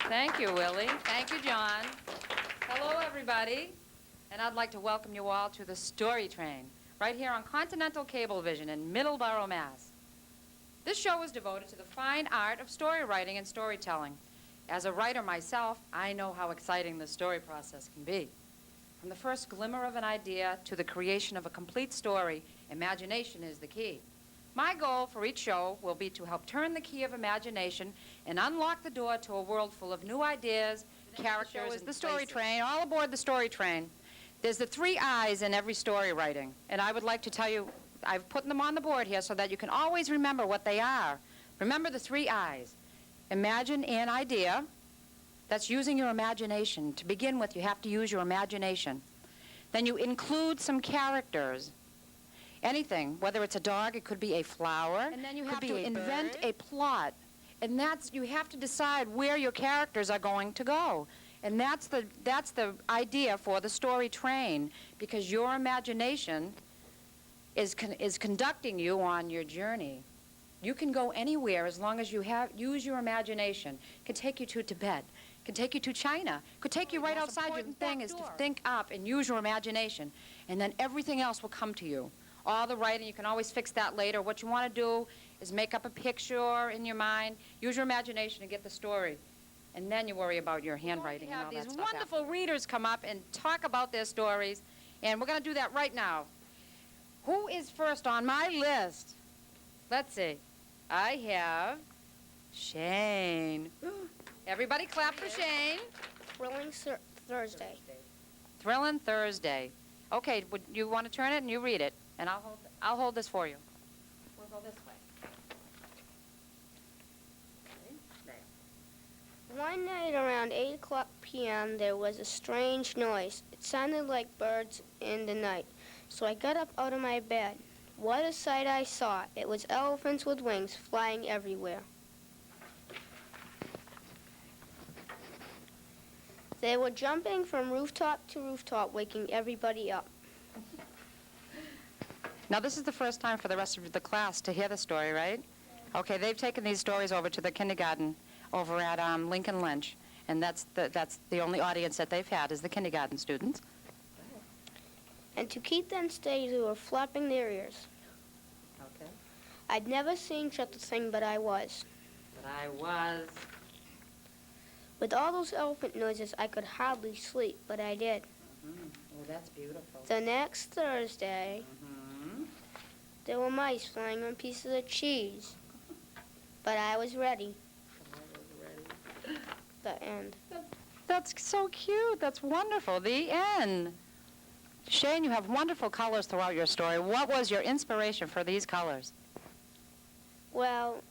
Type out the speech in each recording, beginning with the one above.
Thank you, Willie. Thank you, John. Hello, everybody. And I'd like to welcome you all to the Story Train, right here on Continental Cablevision in Middleborough, Mass. This show is devoted to the fine art of story writing and storytelling. As a writer myself, I know how exciting the story process can be. From the first glimmer of an idea to the creation of a complete story, imagination is the key. My goal for each show will be to help turn the key of imagination and unlock the door to a world full of new ideas, characters, and the Story Train. All aboard the Story Train. There's the 3 I's in every story writing, and I would like to tell you, I've put them on the board here so that you can always remember what they are. Remember the 3 I's. Imagine an idea. That's using your imagination. To begin with, you have to use your imagination. Then you include some characters. Anything, whether it's a dog, it could be a flower. And then you have to invent a plot. And you have to decide where your characters are going to go. And that's the idea for the Story Train, because your imagination is conducting you on your journey. You can go anywhere as long as you use your imagination. It can take you to Tibet. It can take you to China. It could take you right outside. Your thing is to think up and use your imagination, and then everything else will come to you. All the writing, you can always fix that later. What you want to do is make up a picture in your mind, use your imagination to get the story, and then you worry about your handwriting and all that stuff. These wonderful readers come up and talk about their stories, and we're going to do that right now. Who is first on my list? Let's see. I have Shane. Everybody clap for Shane. Thrilling Thursday. Thrilling Thursday. Okay, would you want to turn it and you read it? And I'll hold this for you. We'll go this way. Okay. One night around 8 p.m., there was a strange noise. It sounded like birds in the night. So I got up out of my bed. What a sight I saw. It was elephants with wings flying everywhere. They were jumping from rooftop to rooftop, waking everybody up. Now, this is the first time for the rest of the class to hear the story, right? Okay, they've taken these stories over to the kindergarten over at Lincoln Lynch, and that's the only audience that they've had is the kindergarten students. And to keep them steady, they were flapping their ears. Okay. I'd never seen such a thing, but I was. But I was. With all those elephant noises, I could hardly sleep, but I did. Mm-hmm. Oh, that's beautiful. The next Thursday, there were mice flying on pieces of cheese. But I was ready. The end. That's so cute. That's wonderful. The end. Shane, you have wonderful colors throughout your story. What was your inspiration for these colors? Well,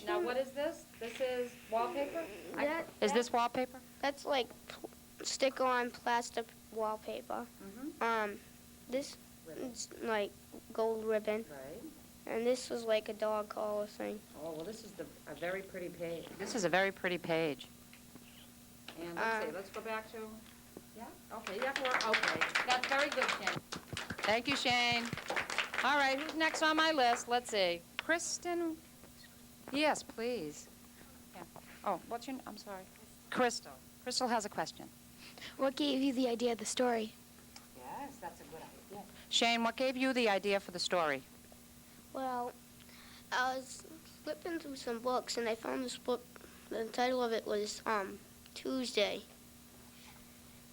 Now, what is this? This is wallpaper? Is this wallpaper? That's like stick-on plastic wallpaper. This is like gold ribbon. Right. And this was like a dog collar thing. Oh, well, this is a very pretty page. This is a very pretty page. And let's see, let's go back to... Yeah? Okay, you have to work. Okay, that's very good, Shane. Thank you, Shane. All right, who's next on my list? Let's see. Kristen... Yes, please. Yeah. Oh, what's your... I'm sorry. Crystal. Crystal has a question. What gave you the idea of the story? Yes, that's a good idea. Shane, what gave you the idea for the story? Well, I was flipping through some books, and I found this book. The title of it was Tuesday.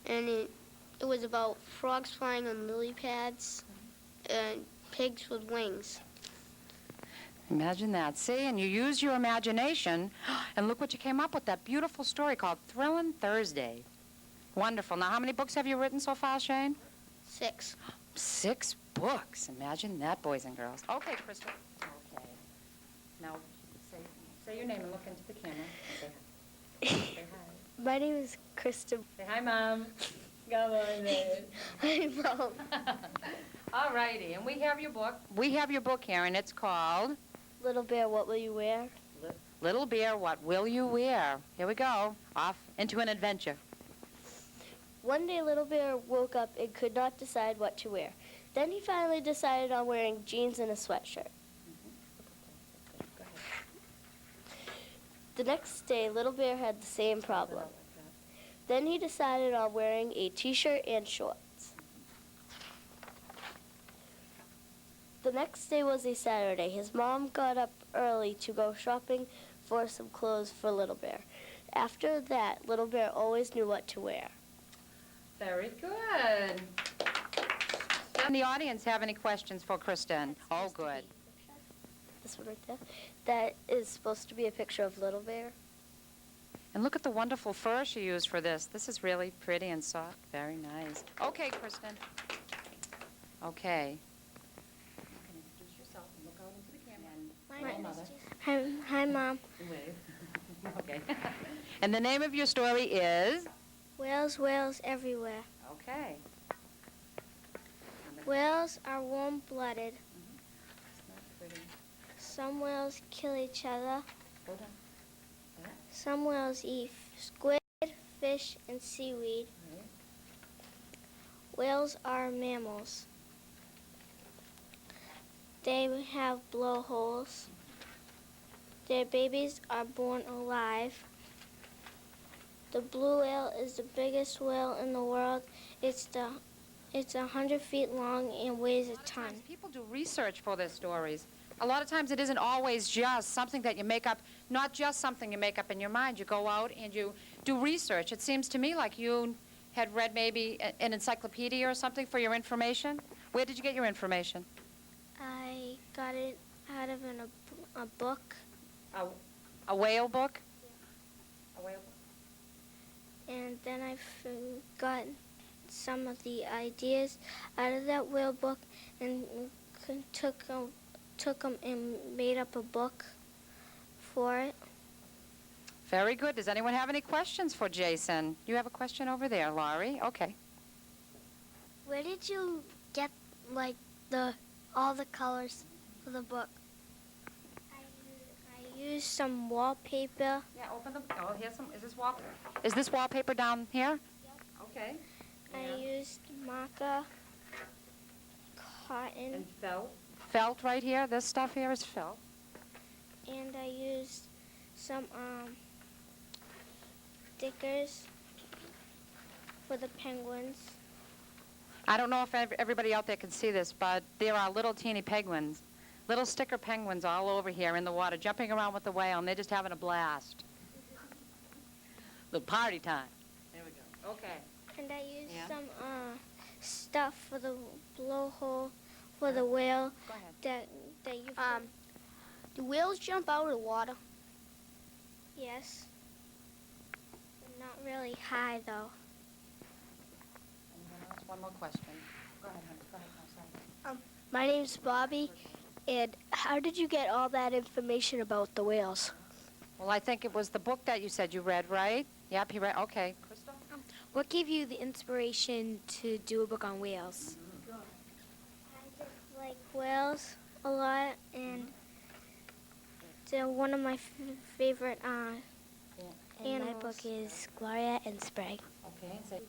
And it was about frogs flying on lily pads and pigs with wings. Imagine that. See, and you use your imagination, and look what you came up with, that beautiful story called Thrillin' Thursday. Wonderful. Now, how many books have you written so far, Shane? 6. 6 books. Imagine that, boys and girls. Okay, Crystal. Okay. Now, say your name and look into the camera. And say hi. Say hi. My name is Kristen. Say hi, Mom. Come on, baby. Hi, Mom. All righty, and we have your book. We have your book here, and it's called... Little Bear, What Will You Wear? Little Bear, What Will You Wear? Here we go. Off into an adventure. One day, Little Bear woke up and could not decide what to wear. Then he finally decided on wearing jeans and a sweatshirt. The next day, Little Bear had the same problem. Then he decided on wearing a t-shirt and shorts. The next day was a Saturday. His mom got up early to go shopping for some clothes for Little Bear. After that, Little Bear always knew what to wear. Very good. Does the audience have any questions for Kristen? Oh, good. This one right there. That is supposed to be a picture of Little Bear. And look at the wonderful fur she used for this. This is really pretty and soft. Very nice. Okay, Kristen. Okay. You can introduce yourself and look out into the camera. Hi, hi, Mom. Okay. And the name of your story is? Whales, whales everywhere. Okay. Whales are warm-blooded. Isn't that pretty? Some whales kill each other. Hold on. Some whales eat squid, fish, and seaweed. Right. Whales are mammals. They have blowholes. Their babies are born alive. The blue whale is the biggest whale in the world. It's 100 feet long and weighs a ton. People do research for their stories. A lot of times it isn't always just something that you make up, not just something you make up in your mind. You go out and you do research. It seems to me like you had read maybe an encyclopedia or something for your information. Where did you get your information? I got it out of a book, A whale book? Yeah. A whale book? and then I got some of the ideas out of that whale book and took them and made up a book for it. Very good. Does anyone have any questions for Jason? You have a question over there, Laurie? Okay. Where did you get all the colors for the book? I used some wallpaper. Yeah, open them. Oh, here's some. Is this wallpaper down here? Yep. Okay. I used marker, cotton, And felt? Felt right here. This stuff here is felt. and I used some stickers for the penguins. I don't know if everybody out there can see this, but there are little teeny penguins, little sticker penguins all over here in the water, jumping around with the whale, and they're just having a blast. Little party time. There we go. Okay. And I used Yeah. some stuff for the blowhole for the whale Go ahead. that you. Do whales jump out of the water? Yes. But not really high though. Anyone else? One more question. Go ahead, honey. Go ahead. No, sorry. My name's Bobby, and how did you get all that information about the whales? Well, I think it was the book that you said you read, right? Yep, he read. Okay. Crystal? What gave you the inspiration to do a book on whales? I just like whales a lot, and they're one of my favorite And animals. my book is Gloria and Sprague. Okay. Say.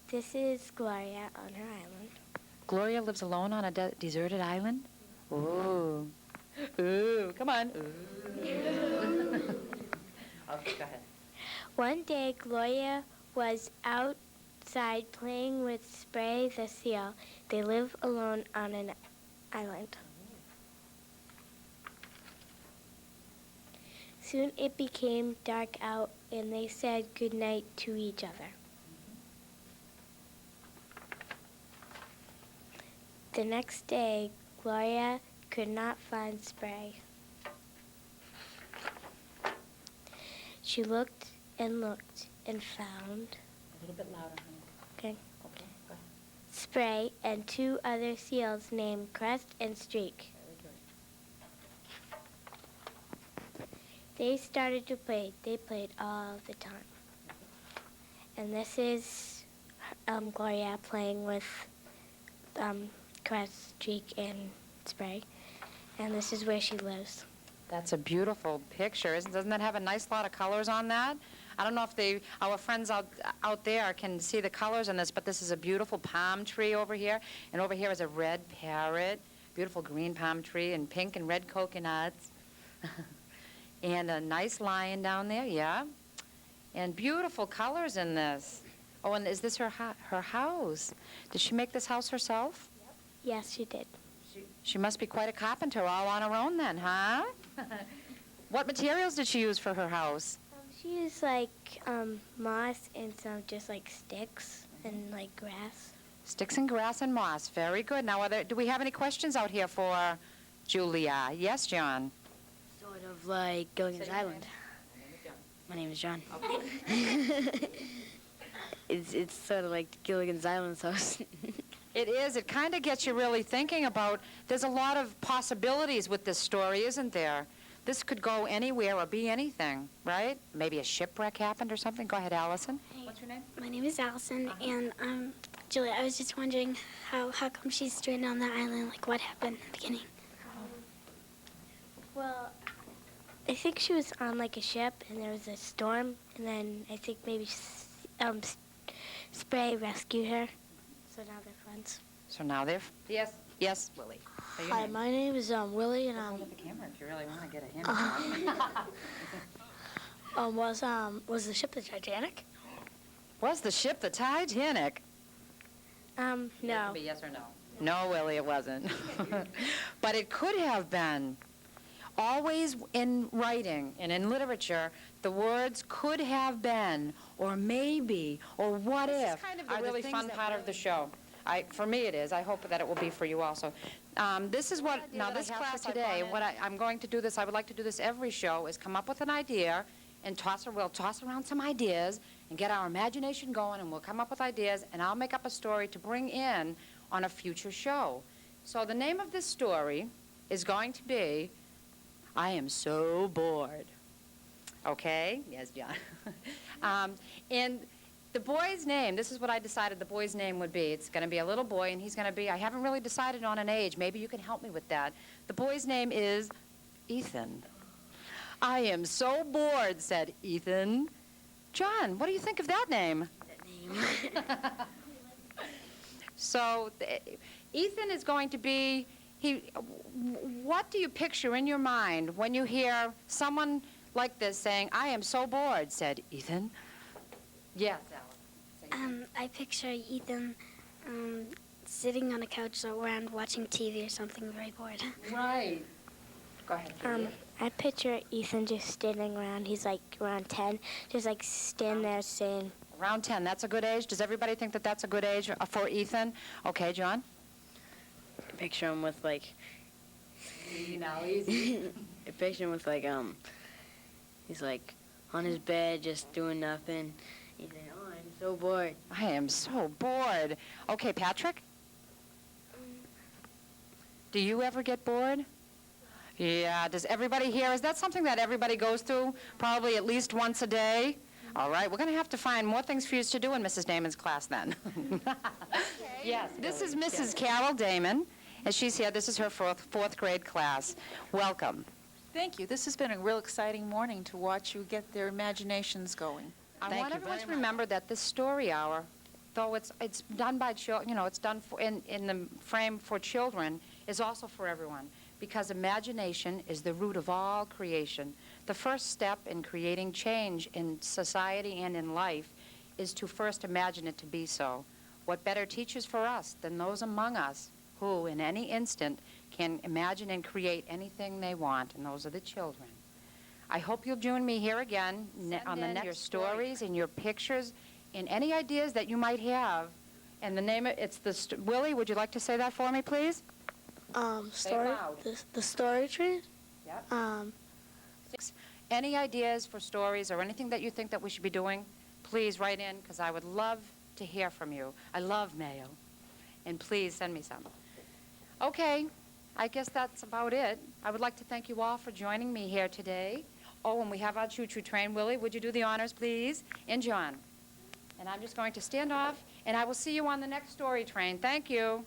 This is Gloria on her island. Gloria lives alone on a deserted island? Ooh. Ooh. Come on. Ooh. Okay, go ahead. One day, Gloria was outside playing with Spray the seal. They live alone on an island. Soon it became dark out, and they said goodnight to each other. The next day, Gloria could not find Spray. She looked and found A little bit louder, honey. Okay. Okay, go ahead. Spray and two other seals named Crest and Streak. Very good. They started to play. They played all the time. And this is Gloria playing with Crest, Streak, and Spray. And this is where she lives. That's a beautiful picture. Doesn't that have a nice lot of colors on that? I don't know if our friends out there can see the colors in this, but this is a beautiful palm tree over here, and over here is a red parrot, beautiful green palm tree, and pink and red coconuts, and a nice lion down there, yeah, and beautiful colors in this. Oh, and is this her house? Did she make this house herself? Yes, she did. She must be quite a carpenter all on her own then, huh? What materials did she use for her house? She used like moss and some just like sticks and like grass. Sticks and grass and moss. Very good. Now, do we have any questions out here for Julia? Yes, John? Sort of like Gilligan's Island. My name is John. It's sort of like Gilligan's Island house. It is. It kind of gets you really thinking about, there's a lot of possibilities with this story, isn't there? This could go anywhere or be anything, right? Maybe a shipwreck happened or something. Go ahead, Allison. Hey, What's your name? my name is Allison, and Julia, I was just wondering how come she's stranded on the island? Like, what happened in the beginning? Well, I think she was on like a ship and there was a storm, and then I think maybe Spray rescued her. So now they're friends. So now they're... Yes. Yes, Willie. Say your Hi, name. my name is Willie, and Look at the camera if you really want to get a hint. was the ship the Titanic? Was the ship the Titanic? No. Be yes or no? No, Willie, it wasn't. But it could have been. Always in writing and in literature, the words could have been, or maybe, or what if. This is kind of the really fun part of the show. For me it is. I hope that it will be for you also. This is what, now this class today, I'm going to do this, I would like to do this every show, is come up with an idea and we'll toss around some ideas and get our imagination going, and we'll come up with ideas, and I'll make up a story to bring in on a future show. So the name of this story is going to be, I Am So Bored. Okay? Yes, John. And the boy's name, this is what I decided the boy's name would be. It's going to be a little boy, and he's going to be, I haven't really decided on an age. Maybe you can help me with that. The boy's name is Ethan. I am so bored, said Ethan. John, what do you think of that name? So, Ethan is going to be, what do you picture in your mind when you hear someone like this saying, I am so bored, said Ethan? Yes, Alice. I picture Ethan sitting on a couch around watching TV or something, very bored. Right. Go ahead, Julia. I picture Ethan just standing around. He's like around 10, just like standing there saying. Around 10, that's a good age? Does everybody think that that's a good age for Ethan? Okay, John? I picture him with like. Easy now, easy. I picture him with like he's like on his bed just doing nothing. He's like, oh, I'm so bored. I am so bored. Okay, Patrick? Do you ever get bored? Yeah, does everybody here, is that something that everybody goes through probably at least once a day? All right, we're going to have to find more things for you to do in Mrs. Damon's class then. Yes, this is Mrs. Carol Damon, and she's here. This is her fourth grade class. Welcome. Thank you. This has been a real exciting morning to watch you get their imaginations going. I want everyone to remember that this story hour, though it's done by children, you know, it's done in the frame for children, is also for everyone, because imagination is the root of all creation. The first step in creating change in society and in life is to first imagine it to be so. What better teachers for us than those among us who, in any instant, can imagine and create anything they want, and those are the children. I hope you'll join me here again on the next your stories and your pictures and any ideas that you might have. And the name, Willie, would you like to say that for me, please? Story. The story tree. Yep. Any ideas for stories or anything that you think that we should be doing, please write in, because I would love to hear from you. I love mail. And please send me some. Okay, I guess that's about it. I would like to thank you all for joining me here today. Oh, and we have our choo-choo train. Willie, would you do the honors, please? And John. And I'm just going to stand off, and I will see you on the next story train. Thank you.